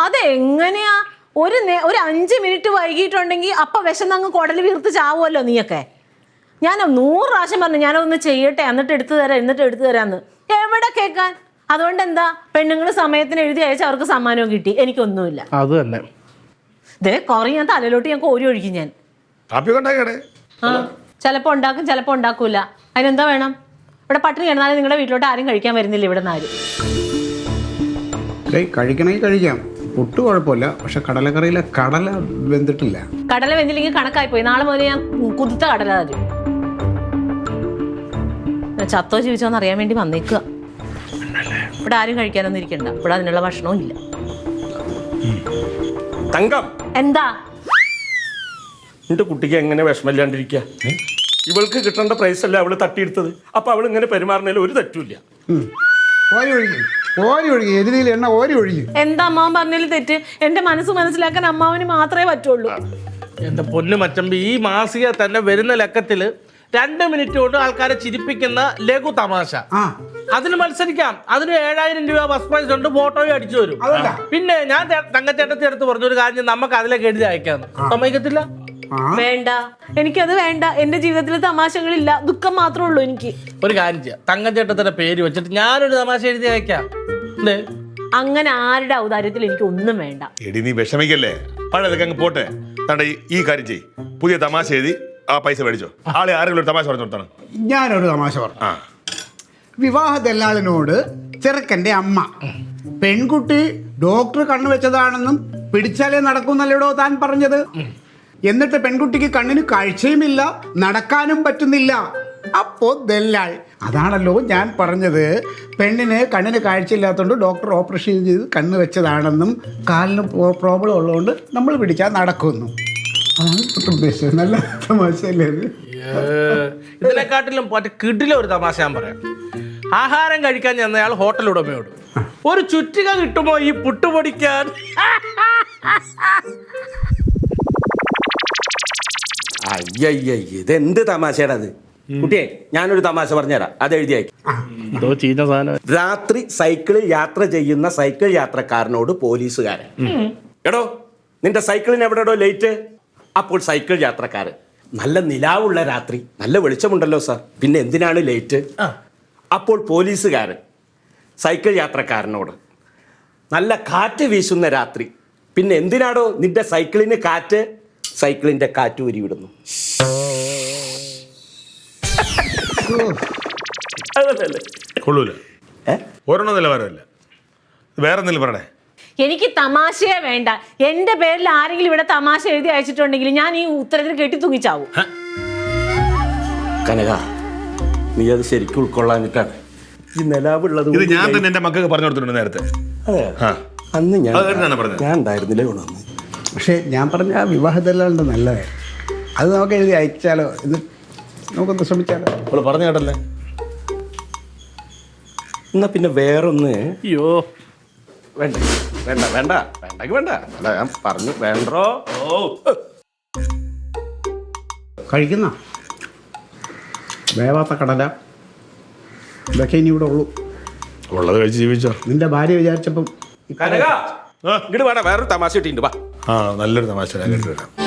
അതെങ്ങനെയാ? ഒരു 5 മിനിറ്റ് വൈകിട്ടുണ്ടെങ്കിൽ അപ്പൊ വിശന്നങ്ങ് കുടല് വീർത്ത് ചാവുമല്ലോ നീയൊക്കെ. ഞാൻ 100 പ്രാവശ്യം പറഞ്ഞു ഞാനതൊന്ന് ചെയ്യട്ടെ, എന്നിട്ട് എടുത്തു തരാന്ന്. എവിടെ കേൾക്കാൻ? അതുകൊണ്ട് എന്താ, പെണ്ണുങ്ങൾ സമയത്തിന് എഴുതി അയച്ച് അവർക്ക് സമ്മാനവും കിട്ടി, എനിക്കൊന്നുമില്ല. അത് തന്നെ. ഇതേ കുറേ ഞാൻ തലയിലോട്ട് ഞാൻ കോരി ഒഴിക്കും ഞാൻ. ചിലപ്പോ ഉണ്ടാക്കും, ചിലപ്പോ ഉണ്ടാക്കൂല. അതിനെന്താ വേണം? ഇവിടെ പട്ടിണി കിടന്നാലും നിങ്ങളുടെ വീട്ടിലോട്ട് ആരും കഴിക്കാൻ വരുന്നില്ല ഇവിടെ നിന്ന് ആരും. കഴിക്കണമെങ്കിൽ കഴിക്കാം, പുട്ട് കുഴപ്പമില്ല. പക്ഷെ കടലക്കറിയിലെ കടല വെന്തിട്ടില്ല. കടല വെന്തില്ലെങ്കിൽ കണക്കായി പോയി. നാളെ മുതൽ ഞാൻ കുതിർത്ത കടല തരും. ചത്തോ ജീവിച്ചോന്ന് അറിയാൻ വേണ്ടി വന്നേക്കുക. ഇവിടെ ആരും കഴിക്കാനൊന്നും ഇരിക്കണ്ട, ഇവിടെ അതിനുള്ള ഭക്ഷണവും ഇല്ല. തങ്കം, എന്താ നിന്റെ കുട്ടിക്ക് എങ്ങനെ വിഷമമില്ലാണ്ടിരിക്കുക? ഇവൾക്ക് കിട്ടേണ്ട പ്രൈസ് അല്ല അവള് തട്ടിയെടുത്തത്. അപ്പൊ അവൾ ഇങ്ങനെ പെരുമാറുന്നതിൽ ഒരു തെറ്റുമില്ല. എരുതിയിൽ എണ്ണ ഓരി ഒഴുകി. എന്താ അമ്മാവൻ പറഞ്ഞതിൽ തെറ്റ്? എന്റെ മനസ്സ് മനസ്സിലാക്കാൻ അമ്മാവന് മാത്രമേ പറ്റുള്ളൂ. എന്റെ പൊന്നു മച്ചമ്പി, ഈ മാസിക തന്നെ വരുന്ന ലക്കത്തില് 2 മിനിറ്റ് കൊണ്ട് ആൾക്കാരെ ചിരിപ്പിക്കുന്ന ലഘു തമാശ, അതിന് മത്സരിക്കാം. അതിന് 7000 രൂപ ബസ് പ്രൈസ് ഉണ്ട്, ഫോട്ടോയും അടിച്ചു വരും. പിന്നെ ഞാൻ തങ്കച്ചേട്ടത്തി അടുത്ത് പറഞ്ഞു ഒരു കാര്യം, നമുക്ക് അതിലേക്ക് എഴുതി അയക്കാന്ന്. സമ്മതിക്കത്തില്ല? വേണ്ട, എനിക്കത് വേണ്ട. എന്റെ ജീവിതത്തിൽ തമാശകളില്ല, ദുഃഖം മാത്രമേ ഉള്ളൂ എനിക്ക്. ഒരു കാര്യം ചെയ്യാം, തങ്കച്ചേട്ടത്തിന്റെ പേര് വെച്ചിട്ട് ഞാനൊരു തമാശ എഴുതി അയക്കാം. അങ്ങനെ ആരുടെ ഔദാര്യത്തിൽ എനിക്ക് ഒന്നും വേണ്ട. എടി നീ വിഷമിക്കല്ലേ, പഴയതൊക്കെ അങ്ങ് പോട്ടെ. ഈ കാര്യം ചെയ്യ്, പുതിയ തമാശ എഴുതി ആ പൈസ മേടിച്ചോ. ആളെ ആരെങ്കിലും ഒരു തമാശ പറഞ്ഞു കൊടുത്താണ്. ഞാനൊരു തമാശ പറഞ്ഞു. വിവാഹ ദല്ലാളിനോട് ചെറുക്കൻ്റെ അമ്മ, പെൺകുട്ടി ഡോക്ടർ കണ്ണു വെച്ചതാണെന്നും പിടിച്ചാലേ നടക്കുന്നല്ലടോ താൻ പറഞ്ഞത്. എന്നിട്ട് പെൺകുട്ടിക്ക് കണ്ണിന് കാഴ്ചയുമില്ല, നടക്കാനും പറ്റുന്നില്ല. അപ്പോ ദല്ലാൾ, അതാണല്ലോ ഞാൻ പറഞ്ഞത്, പെണ്ണിന് കണ്ണിന് കാഴ്ചയില്ലാത്തതുകൊണ്ട് ഡോക്ടർ ഓപ്പറേഷൻ ചെയ്ത് കണ്ണ് വെച്ചതാണെന്നും കാലിന് പ്രോബ്ലം ഉള്ളതുകൊണ്ട് നമ്മൾ പിടിച്ചാൽ നടക്കുന്നു. അതാണ് ഉദ്ദേശിച്ചത്. നല്ല തമാശയല്ലേ? ഇതിനെക്കാട്ടിലും കിടിലെ ഒരു തമാശ ഞാൻ പറയാം. ആഹാരം കഴിക്കാൻ ചെന്നയാൾ ഹോട്ടൽ ഉടമയോട്, ഒരു ചുറ്റിക കിട്ടുമോ ഈ പുട്ടുപൊടിക്കാൻ? അയ്യയ്യ, ഇതെന്ത് തമാശയാണ് അത്? കുട്ടിയെ, ഞാനൊരു തമാശ പറഞ്ഞുതരാം, അത് എഴുതി അയക്കും. രാത്രി സൈക്കിളിൽ യാത്ര ചെയ്യുന്ന സൈക്കിൾ യാത്രക്കാരനോട് പോലീസുകാരൻ, എടോ നിന്റെ സൈക്കിളിന് എവിടെയോ ലേറ്റ്? അപ്പോൾ സൈക്കിൾ യാത്രക്കാരൻ, നല്ല നിലാവുള്ള രാത്രി, നല്ല വെളിച്ചമുണ്ടല്ലോ സാർ, പിന്നെ എന്തിനാണ് ലേറ്റ്? അപ്പോൾ പോലീസുകാരൻ സൈക്കിൾ യാത്രക്കാരനോട്, നല്ല കാറ്റ് വീശുന്ന രാത്രി, പിന്നെ എന്തിനാടോ നിന്റെ സൈക്കിളിന് കാറ്റ്? സൈക്കിളിന്റെ കാറ്റ് ഊരി വിടുന്നു. കൊള്ളൂല, ഒരെണ്ണം നിലവാരമല്ല, വേറെ എന്തെങ്കിലും പറയണേ. എനിക്ക് തമാശയെ വേണ്ട. എന്റെ പേരിൽ ആരെങ്കിലും ഇവിടെ തമാശ എഴുതി അയച്ചിട്ടുണ്ടെങ്കിൽ ഞാൻ ഈ ഉത്തരത്തിൽ കെട്ടി തൂങ്ങിച്ചാവും. കനക, നീ അത് ശരിക്കും ഉൾക്കൊള്ളാനിട്ടാണ് ഈ നിലാവുള്ളത്. ഇത് ഞാൻ തന്നെ എന്റെ മക്കൾക്ക് പറഞ്ഞു കൊടുത്തിട്ടുണ്ട് നേരത്തെ. അന്ന് ഞാൻ ഉണ്ടായിരുന്നില്ലേ ഉണർന്ന്. പക്ഷേ ഞാൻ പറഞ്ഞ ആ വിവാഹദല്ലാണ്ട് നല്ലതേ, അത് നമുക്ക് എഴുതി അയച്ചാലോ, എന്ന് നമുക്കൊന്ന് ശ്രമിച്ചാലോ. അവള് പറഞ്ഞു കേട്ടല്ലേ? എന്നാ പിന്നെ വേറൊന്ന്. അയ്യോ വേണ്ട വേണ്ട വേണ്ട വേണ്ടെങ്കിൽ വേണ്ട, അല്ല ഞാൻ പറഞ്ഞു വേണ്ടോ. കഴിക്കുന്ന വേവാത്ത കടല ഇതൊക്കെ ഇനി ഇവിടെ ഉള്ളൂ. ഉള്ളത് കഴിച്ച് ജീവിച്ചോ. നിന്റെ ഭാര്യ വിചാരിച്ചപ്പം കനക, ഇങ്ങോട്ട് വേണ്ട, വേറൊരു തമാശ കിട്ടിയിട്ടുണ്ട്. നല്ലൊരു തമാശ കേട്ടിട്ട്